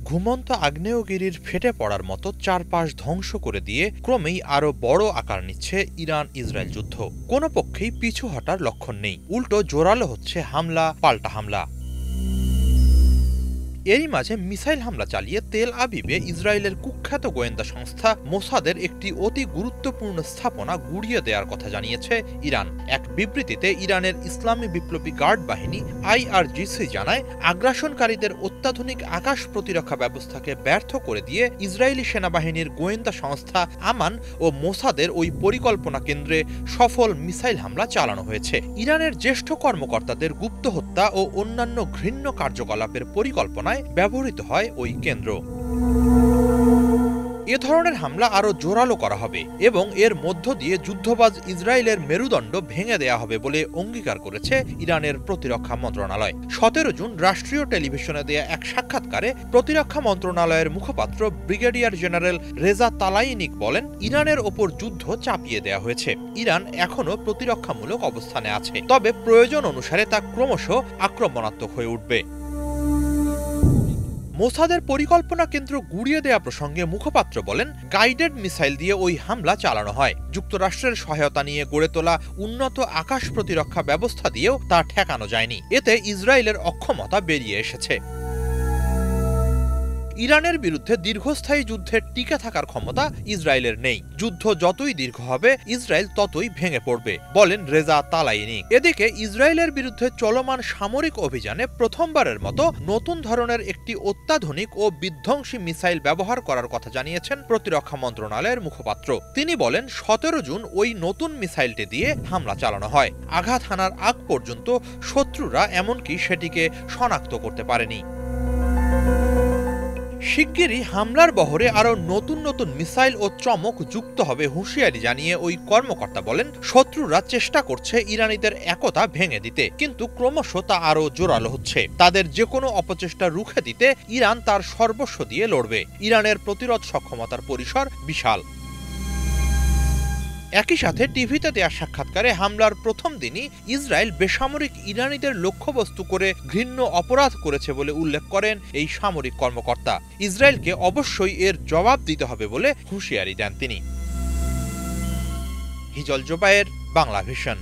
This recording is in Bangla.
ঘুমন্ত আগ্নেয়গিরির ফেটে পড়ার মতো চারপাশ ধ্বংস করে দিয়ে ক্রমেই আরও বড় আকার নিচ্ছে ইরান ইসরায়েল যুদ্ধ। কোনো পক্ষেই পিছু হটার লক্ষণ নেই, উল্টো জোরালো হচ্ছে হামলা পাল্টা হামলা। এরই মাঝে মিসাইল হামলা চালিয়ে তেল আবিবে ইসরায়েলের কুখ্যাত গোয়েন্দা সংস্থা মোসাদের একটি অতি গুরুত্বপূর্ণ স্থাপনা গুড়িয়ে দেওয়ার কথা জানিয়েছে ইরান। এক বিবৃতিতে ইরানের ইসলামী বিপ্লবী গার্ড বাহিনী IRGC জানায়, আগ্রাসনকারীদের অত্যাধুনিক আকাশ প্রতিরক্ষা ব্যবস্থাকে ব্যর্থ করে দিয়ে ইসরায়েলি সেনাবাহিনীর গোয়েন্দা সংস্থা আমান ও মোসাদের ওই পরিকল্পনা কেন্দ্রে সফল মিসাইল হামলা চালানো হয়েছে। ইরানের জ্যেষ্ঠ কর্মকর্তাদের গুপ্ত হত্যা ও অন্যান্য ঘৃণ্য কার্যকলাপের পরিকল্পনায় ব্যবহৃত হয় ওই কেন্দ্র। এ ধরনের হামলা আরও জোরালো করা হবে এবং এর মধ্য দিয়ে যুদ্ধবাজ ইসরায়েলের মেরুদণ্ড ভেঙে দেয়া হবে বলে অঙ্গীকার করেছে ইরানের প্রতিরক্ষা মন্ত্রণালয়। 17 জুন রাষ্ট্রীয় টেলিভিশনে দেয়া এক সাক্ষাৎকারে প্রতিরক্ষা মন্ত্রণালয়ের মুখপাত্র ব্রিগেডিয়ার জেনারেল রেজা তালাইনিক বলেন, ইরানের ওপর যুদ্ধ চাপিয়ে দেয়া হয়েছে। ইরান এখনও প্রতিরক্ষামূলক অবস্থানে আছে, তবে প্রয়োজন অনুসারে তা ক্রমশ আক্রমণাত্মক হয়ে উঠবে। মোসাদের পরিকল্পনা কেন্দ্র গুড়িয়ে দেয়া প্রসঙ্গে মুখপাত্র বলেন, গাইডেড মিসাইল দিয়ে ওই হামলা চালানো হয়। যুক্তরাষ্ট্রের সহায়তা নিয়ে গড়ে তোলা উন্নত আকাশ প্রতিরক্ষা ব্যবস্থা দিয়েও তা ঠেকানো যায়নি। এতে ইসরায়েলের অক্ষমতা বেরিয়ে এসেছে। ইরানের বিরুদ্ধে দীর্ঘস্থায়ী যুদ্ধের টিকে থাকার ক্ষমতা ইসরায়েলের নেই। যুদ্ধ যতই দীর্ঘ হবে ইসরায়েল ততই ভেঙে পড়বে, বলেন রেজা তালাইনি। এদিকে ইসরায়েলের বিরুদ্ধে চলমান সামরিক অভিযানে প্রথমবারের মতো নতুন ধরনের একটি অত্যাধুনিক ও বিধ্বংসী মিসাইল ব্যবহার করার কথা জানিয়েছেন প্রতিরক্ষা মন্ত্রণালয়ের মুখপাত্র। তিনি বলেন, 17 জুন ওই নতুন মিসাইলটি দিয়ে হামলা চালানো হয়। আঘাত হানার আগ পর্যন্ত শত্রুরা এমনকি সেটিকে শনাক্ত করতে পারেনি। শিগগিরই হামলার বহরে আরও নতুন নতুন মিসাইল ও চমক যুক্ত হবে হুঁশিয়ারি জানিয়ে ওই কর্মকর্তা বলেন, শত্রুরা চেষ্টা করছে ইরানিদের একতা ভেঙে দিতে, কিন্তু ক্রমশ তা আরও জোরালো হচ্ছে। তাদের যে কোনো অপচেষ্টা রুখে দিতে ইরান তার সর্বস্ব দিয়ে লড়বে। ইরানের প্রতিরোধ সক্ষমতার পরিসর বিশাল। একই সাথে টিভিতে দেয়া সাক্ষাৎকারে হামলার প্রথম দিনই ইসরায়েল বেসামরিক ইরানিদের লক্ষ্যবস্তু করে ঘৃণ্য অপরাধ করেছে বলে উল্লেখ করেন এই সামরিক কর্মকর্তা। ইসরায়েলকে অবশ্যই এর জবাব দিতে হবে বলে হুঁশিয়ারি দেন তিনি। হিজল জোবায়ের, বাংলা ভিশন।